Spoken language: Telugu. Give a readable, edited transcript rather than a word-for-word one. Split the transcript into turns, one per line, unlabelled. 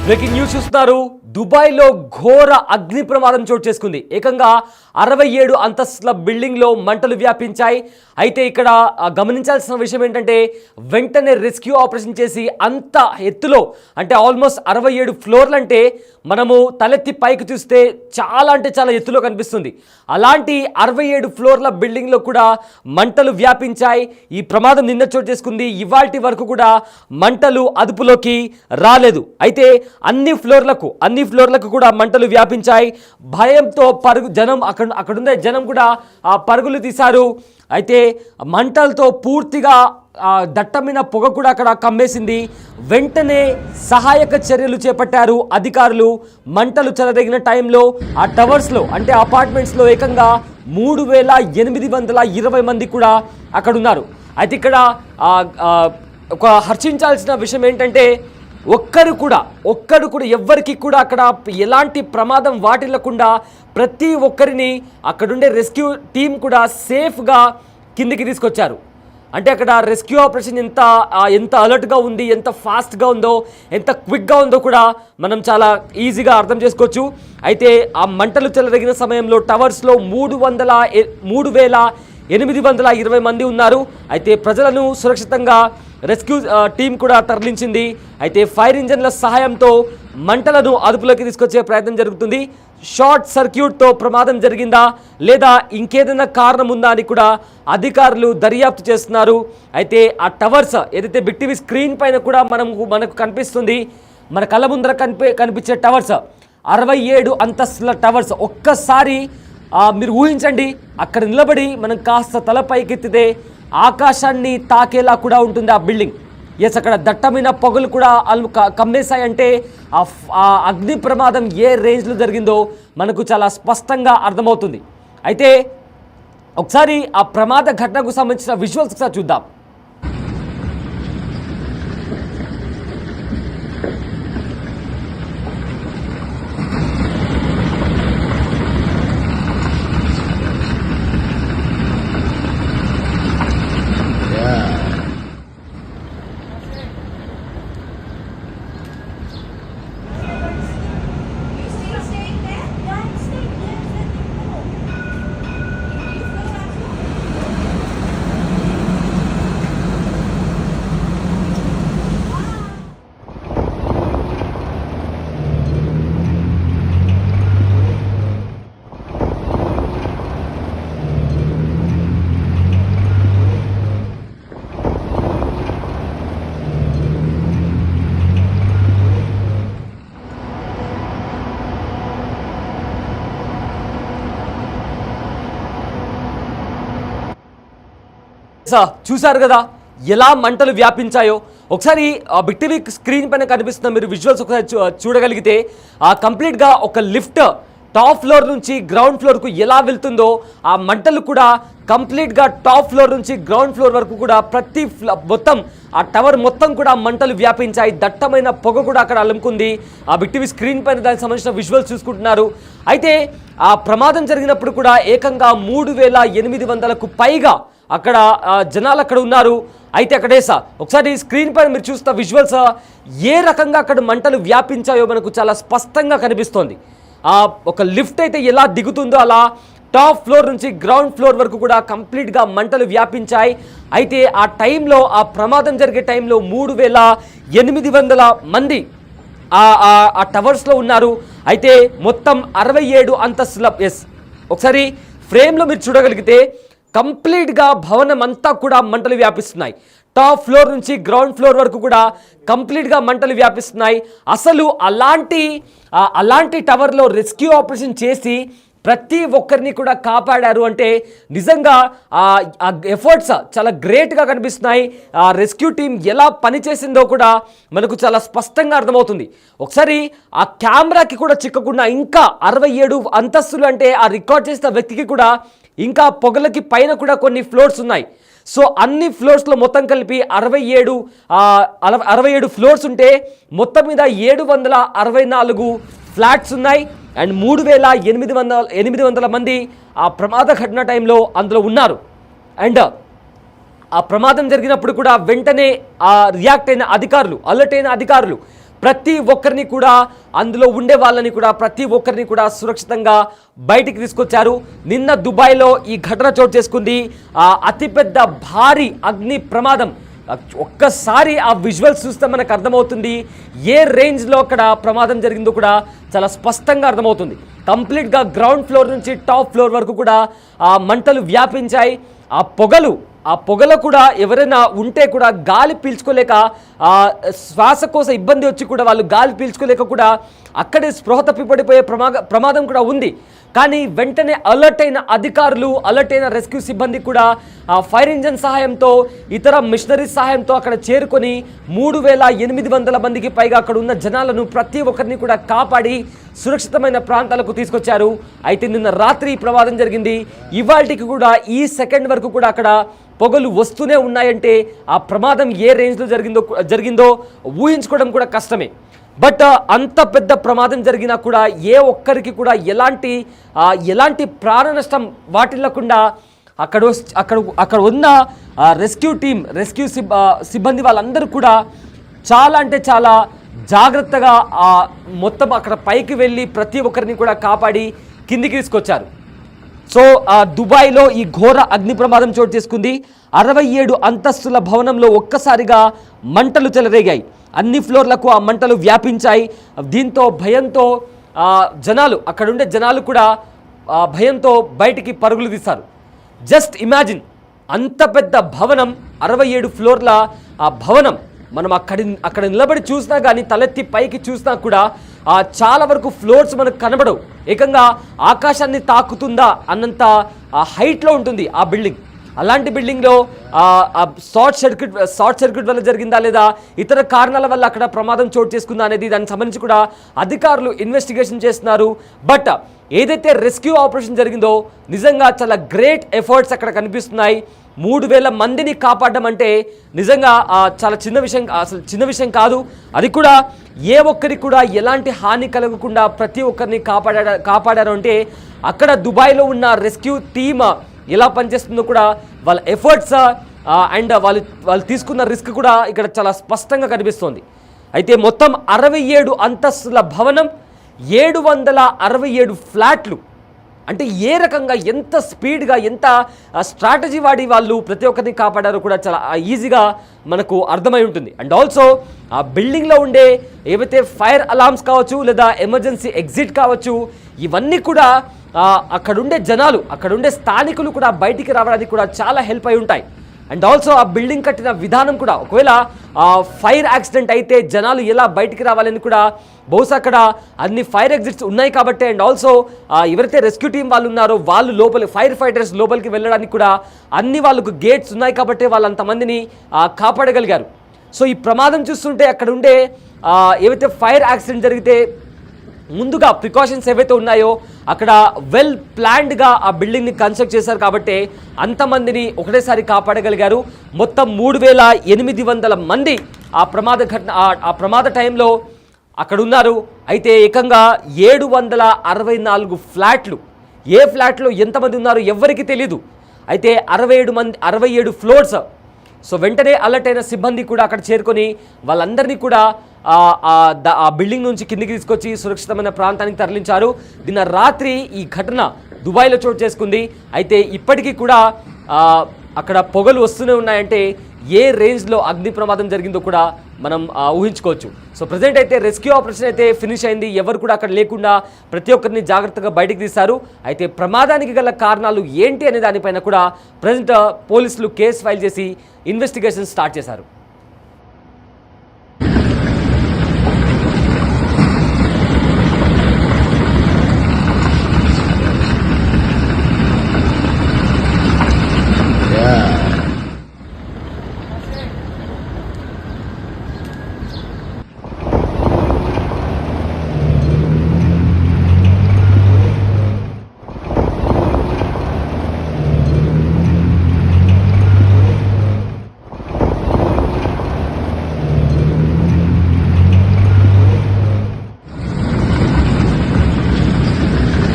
బ్రేకింగ్ న్యూస్ చూస్తున్నారు. దుబాయ్లో ఘోర అగ్ని ప్రమాదం చోటు చేసుకుంది. ఏకంగా 67 అంతస్తుల బిల్డింగ్లో మంటలు వ్యాపించాయి. అయితే ఇక్కడ గమనించాల్సిన విషయం ఏంటంటే వెంటనే రెస్క్యూ ఆపరేషన్ చేసి అంత ఎత్తులో అంటే ఆల్మోస్ట్ 67 ఫ్లోర్లు అంటే మనము తలెత్తి పైకి చూస్తే చాలా అంటే చాలా ఎత్తులో కనిపిస్తుంది. అలాంటి 67 ఫ్లోర్ల బిల్డింగ్లో కూడా మంటలు వ్యాపించాయి. ఈ ప్రమాదం నిన్న చోటు చేసుకుంది. ఇవాల్టి వరకు కూడా మంటలు అదుపులోకి రాలేదు. అయితే అన్ని ఫ్లోర్లకు కూడా మంటలు వ్యాపించాయి. భయంతో జనం అక్కడుండే జనం కూడా పరుగులు తీశారు. అయితే మంటలతో పూర్తిగా దట్టమైన పొగ కూడా అక్కడ కమ్మేసింది. వెంటనే సహాయక చర్యలు చేపట్టారు అధికారులు. మంటలు చెలరేగిన టైంలో ఆ టవర్స్లో అంటే అపార్ట్మెంట్స్లో ఏకంగా 3820 మంది కూడా అక్కడ ఉన్నారు. అయితే ఇక్కడ ఒక హర్షించాల్సిన విషయం ఏంటంటే ఒక్కరు కూడా ఎవ్వరికి కూడా అక్కడ ఎలాంటి ప్రమాదం వాటిల్లకుండా ప్రతి ఒక్కరిని అక్కడుండే రెస్క్యూ టీం కూడా సేఫ్గా కిందికి తీసుకొచ్చారు. అంటే అక్కడ రెస్క్యూ ఆపరేషన్ ఎంత అలర్ట్గా ఉంది, ఎంత ఫాస్ట్గా ఉందో, ఎంత క్విక్గా ఉందో కూడా మనం చాలా ఈజీగా అర్థం చేసుకోవచ్చు. అయితే ఆ మంటలు చెలరేగిన సమయంలో టవర్స్లో 3820 మంది ఉన్నారు. అయితే ప్రజలను సురక్షితంగా రెస్క్యూ టీం కూడా తరలించింది. అయితే ఫైర్ ఇంజన్ల సహాయంతో మంటలను అదుపులోకి తీసుకొచ్చే ప్రయత్నం జరుగుతుంది. షార్ట్ సర్క్యూట్తో ప్రమాదం జరిగిందా లేదా ఇంకేదైనా కారణం ఉందా అని కూడా అధికారులు దర్యాప్తు చేస్తున్నారు. అయితే ఆ టవర్స్ ఏదైతే బిగ్ టీవీ స్క్రీన్ పైన కూడా మనకు కనిపిస్తుంది, మన కళ్ళ ముందర కనిపించే టవర్స్ 67 అంతస్తుల టవర్స్. ఒక్కసారి మీరు ఊహించండి, అక్కడ నిలబడి మనం కాస్త తల పైకెత్తితే ఆకాశాన్ని తాకేలా కూడా ఉంటుంది ఆ బిల్డింగ్. ఎస్, అక్కడ దట్టమైన పొగలు కూడా కమ్మేశాయంటే ఆ అగ్ని ప్రమాదం ఏ రేంజ్లో జరిగిందో మనకు చాలా స్పష్టంగా అర్థమవుతుంది. అయితే ఒకసారి ఆ ప్రమాద ఘటనకు సంబంధించిన విజువల్స్ ఒకసారి చూద్దాం. చూశారు కదా ఎలా మంటలు వ్యాపించాయో. ఒకసారి బిగ్ టీవీ స్క్రీన్ పైన కనిపిస్తున్న మీరు విజువల్స్ ఒకసారి చూడగలిగితే కంప్లీట్గా ఒక లిఫ్ట్ టాప్ ఫ్లోర్ నుంచి గ్రౌండ్ ఫ్లోర్కు ఎలా వెళ్తుందో ఆ మంటలు కూడా కంప్లీట్గా టాప్ ఫ్లోర్ నుంచి గ్రౌండ్ ఫ్లోర్ వరకు కూడా మొత్తం ఆ టవర్ మొత్తం కూడా మంటలు వ్యాపించాయి. దట్టమైన పొగ కూడా అక్కడ అలుముకుంది. ఆ బిగ్ టీవీ స్క్రీన్ పైన దానికి సంబంధించిన విజువల్స్ చూసుకుంటున్నారు. అయితే ఆ ప్రమాదం జరిగినప్పుడు కూడా ఏకంగా 3800కు పైగా అక్కడ జనాలు అక్కడ ఉన్నారు. అయితే అక్కడేసా ఒకసారి స్క్రీన్ పైన మీరు చూస్తున్న విజువల్స్ ఏ రకంగా అక్కడ మంటలు వ్యాపించాయో మనకు చాలా స్పష్టంగా కనిపిస్తోంది. ఒక లిఫ్ట్ అయితే ఎలా దిగుతుందో అలా టాప్ ఫ్లోర్ నుంచి గ్రౌండ్ ఫ్లోర్ వరకు కూడా కంప్లీట్గా మంటలు వ్యాపించాయి. అయితే ఆ టైంలో ఆ ప్రమాదం జరిగే టైంలో 3800 మంది ఆ టవర్స్లో ఉన్నారు. అయితే మొత్తం 67 అంతస్తుల ఒకసారి ఫ్రేమ్లో మీరు చూడగలిగితే కంప్లీట్గా భవనం అంతా కూడా మంటలు వ్యాపిస్తున్నాయి. టాప్ ఫ్లోర్ నుంచి గ్రౌండ్ ఫ్లోర్ వరకు కూడా కంప్లీట్గా మంటలు వ్యాపిస్తున్నాయి. అసలు అలాంటి టవర్లో రెస్క్యూ ఆపరేషన్ చేసి ప్రతి ఒక్కరిని కూడా కాపాడారు అంటే నిజంగా ఎఫర్ట్స్ చాలా గ్రేట్గా కనిపిస్తున్నాయి. రెస్క్యూ టీం ఎలా పనిచేసిందో కూడా మనకు చాలా స్పష్టంగా అర్థమవుతుంది. ఒకసారి ఆ కెమెరాకి కూడా చిక్కకుండా ఇంకా 67 అంతస్తులు అంటే ఆ రికార్డ్ చేసిన వ్యక్తికి కూడా ఇంకా పొగలకి పైన కూడా కొన్ని ఫ్లోర్స్ ఉన్నాయి. సో అన్ని ఫ్లోర్స్లో మొత్తం కలిపి 67 ఫ్లోర్స్ ఉంటే మొత్తం మీద 764 ఫ్లాట్స్ ఉన్నాయి. అండ్ 3800 మంది ఆ ప్రమాద ఘటన టైంలో అందులో ఉన్నారు. అండ్ ఆ ప్రమాదం జరిగినప్పుడు కూడా వెంటనే రియాక్ట్ అయిన అధికారులు, అలర్ట్ అయిన అధికారులు ప్రతి ఒక్కరిని కూడా అందులో ఉండే వాళ్ళని కూడా ప్రతి ఒక్కరిని కూడా సురక్షితంగా బయటికి తీసుకొచ్చారు. నిన్న దుబాయ్లో ఈ ఘటన చోటు చేసుకుంది. అతిపెద్ద భారీ అగ్ని ప్రమాదం. ఒక్కసారి ఆ విజువల్స్ చూస్తే మనకు అర్థమవుతుంది ఏ రేంజ్లో అక్కడ ప్రమాదం జరిగిందో కూడా చాలా స్పష్టంగా అర్థమవుతుంది. కంప్లీట్గా గ్రౌండ్ ఫ్లోర్ నుంచి టాప్ ఫ్లోర్ వరకు కూడా ఆ మంటలు వ్యాపించాయి. ఆ పొగలో కూడా ఎవరైనా ఉంటే కూడా గాలి పీల్చుకోలేక శ్వాసకోశ ఇబ్బంది వచ్చి కూడా వాళ్ళు గాలి పీల్చుకోలేక కూడా అక్కడే స్పృహ తప్పిపడిపోయే ప్రమాదం కూడా ఉంది. కానీ వెంటనే అలర్ట్ అయిన అధికారులు, అలర్ట్ అయిన రెస్క్యూ సిబ్బంది కూడా ఫైర్ ఇంజన్ సహాయంతో, ఇతర మిషనరీస్ సహాయంతో అక్కడ చేరుకొని 3800 మందికి పైగా అక్కడ ఉన్న జనాలను ప్రతి ఒక్కరిని కూడా కాపాడి సురక్షితమైన ప్రాంతాలకు తీసుకొచ్చారు. అయితే నిన్న రాత్రి ఈ ప్రమాదం జరిగింది. ఇవాళకి కూడా ఈ సెకండ్ వరకు కూడా అక్కడ పొగలు వస్తూనే ఉన్నాయంటే ఆ ప్రమాదం ఏ రేంజ్లో జరిగిందో ఊహించుకోవడం కూడా కష్టమే. బట్ అంత పెద్ద ప్రమాదం జరిగినా కూడా ఏ ఒక్కరికి కూడా ఎలాంటి ప్రాణ నష్టం వాటిల్లకుండా అక్కడ ఉన్న రెస్క్యూ టీం, రెస్క్యూ సిబ్బంది వాళ్ళందరూ కూడా చాలా అంటే చాలా జాగ్రత్తగా మొత్తం అక్కడ పైకి వెళ్ళి ప్రతి ఒక్కరిని కూడా కాపాడి కిందికి తీసుకొచ్చారు. సో దుబాయ్లో ఈ ఘోర అగ్ని ప్రమాదం చోటు చేసుకుంది. 67 అంతస్తుల భవనంలో ఒక్కసారిగా మంటలు చెలరేగాయి. అన్ని ఫ్లోర్లకు ఆ మంటలు వ్యాపించాయి. దీంతో భయంతో అక్కడుండే జనాలు కూడా భయంతో బయటికి పరుగులు తీశారు. జస్ట్ ఇమాజిన్, అంత పెద్ద భవనం, 67 ఫ్లోర్ల ఆ భవనం. మనం అక్కడ నిలబడి చూసినా కానీ, తలెత్తి పైకి చూసినా కూడా చాలా వరకు ఫ్లోర్స్ మనకు కనబడవు. ఏకంగా ఆకాశాన్ని తాకుతుందా అన్నంత హైట్లో ఉంటుంది ఆ బిల్డింగ్. అలాంటి బిల్డింగ్లో షార్ట్ సర్క్యూట్ వల్ల జరిగిందా లేదా ఇతర కారణాల వల్ల అక్కడ ప్రమాదం చోటు చేసుకుందా అనేది దానికి సంబంధించి కూడా అధికారులు ఇన్వెస్టిగేషన్ చేస్తున్నారు. బట్ ఏదైతే రెస్క్యూ ఆపరేషన్ జరిగిందో నిజంగా చాలా గ్రేట్ ఎఫర్ట్స్ అక్కడ కనిపిస్తున్నాయి. 3000 మందిని కాపాడడం అంటే నిజంగా చాలా చిన్న విషయం కాదు. అది కూడా ఏ ఒక్కరికి కూడా ఎలాంటి హాని కలగకుండా ప్రతి ఒక్కరిని కాపాడారు అంటే అక్కడ దుబాయ్లో ఉన్న రెస్క్యూ టీమ్ ఎలా పనిచేస్తుందో కూడా వాళ్ళ ఎఫర్ట్స్ అండ్ వాళ్ళు తీసుకున్న రిస్క్ కూడా ఇక్కడ చాలా స్పష్టంగా కనిపిస్తోంది. అయితే మొత్తం 67 అంతస్తుల భవనం, 767 ఫ్లాట్లు. అంటే ఏ రకంగా, ఎంత స్పీడ్గా, ఎంత స్ట్రాటజీ వాడి వాళ్ళు ప్రతి ఒక్కరిని కాపాడారో కూడా చాలా ఈజీగా మనకు అర్థమై ఉంటుంది. అండ్ ఆల్సో ఆ బిల్డింగ్లో ఉండే ఏవైతే ఫైర్ అలార్మ్స్ కావచ్చు లేదా ఎమర్జెన్సీ ఎగ్జిట్ కావచ్చు, ఇవన్నీ కూడా అక్కడుండే జనాలు, అక్కడుండే స్థానికులు కూడా బయటికి రావడానికి కూడా చాలా హెల్ప్ అయి ఉంటాయి. అండ్ ఆల్సో ఆ బిల్డింగ్ కట్టిన విధానం కూడా, ఒకవేళ ఫైర్ యాక్సిడెంట్ అయితే జనాలు ఎలా బయటికి రావాలని కూడా బహుశా అక్కడ అన్ని ఫైర్ ఎగ్జిట్స్ ఉన్నాయి కాబట్టి, అండ్ ఆల్సో ఎవరైతే రెస్క్యూ టీం వాళ్ళు ఉన్నారో వాళ్ళు ఫైర్ ఫైటర్స్ లోపలికి వెళ్ళడానికి కూడా అన్ని వాళ్ళకు గేట్స్ ఉన్నాయి కాబట్టి వాళ్ళు అంతమందిని కాపాడగలిగారు. సో ఈ ప్రమాదం చూస్తుంటే అక్కడ ఉండే ఏవైతే ఫైర్ యాక్సిడెంట్ జరిగితే ముందుగా ప్రికాషన్స్ ఏవైతే ఉన్నాయో అక్కడ వెల్ ప్లాన్డ్గా ఆ బిల్డింగ్ని కన్స్ట్రక్ట్ చేశారు కాబట్టి అంతమందిని ఒకటేసారి కాపాడగలిగారు. మొత్తం 3800 మంది ఆ ప్రమాద టైంలో అక్కడ ఉన్నారు. అయితే ఏకంగా 764 ఫ్లాట్లు, ఏ ఫ్లాట్లో ఎంతమంది ఉన్నారు ఎవరికి తెలీదు. అయితే 67 ఫ్లోర్స్. సో వెంటనే అలర్ట్ అయిన సిబ్బంది కూడా అక్కడ చేరుకొని వాళ్ళందరినీ కూడా ఆ బిల్డింగ్ నుంచి కిందికి తీసుకొచ్చి సురక్షితమైన ప్రాంతానికి తరలించారు. నిన్న రాత్రి ఈ ఘటన దుబాయ్లో చోటు చేసుకుంది. అయితే ఇప్పటికీ కూడా అక్కడ పొగలు వస్తూనే ఉన్నాయంటే ఏ రేంజ్లో అగ్ని ప్రమాదం జరిగిందో కూడా మనం ఊహించుకోవచ్చు. సో ప్రజెంట్ అయితే రెస్క్యూ ఆపరేషన్ అయితే ఫినిష్ అయింది. ఎవరు కూడా అక్కడ లేకుండా ప్రతి ఒక్కరిని జాగ్రత్తగా బయటికి తీశారు. అయితే ప్రమాదానికి గల కారణాలు ఏంటి అనే దానిపైన కూడా ప్రజెంట్ పోలీసులు కేసు ఫైల్ చేసి ఇన్వెస్టిగేషన్ స్టార్ట్ చేశారు.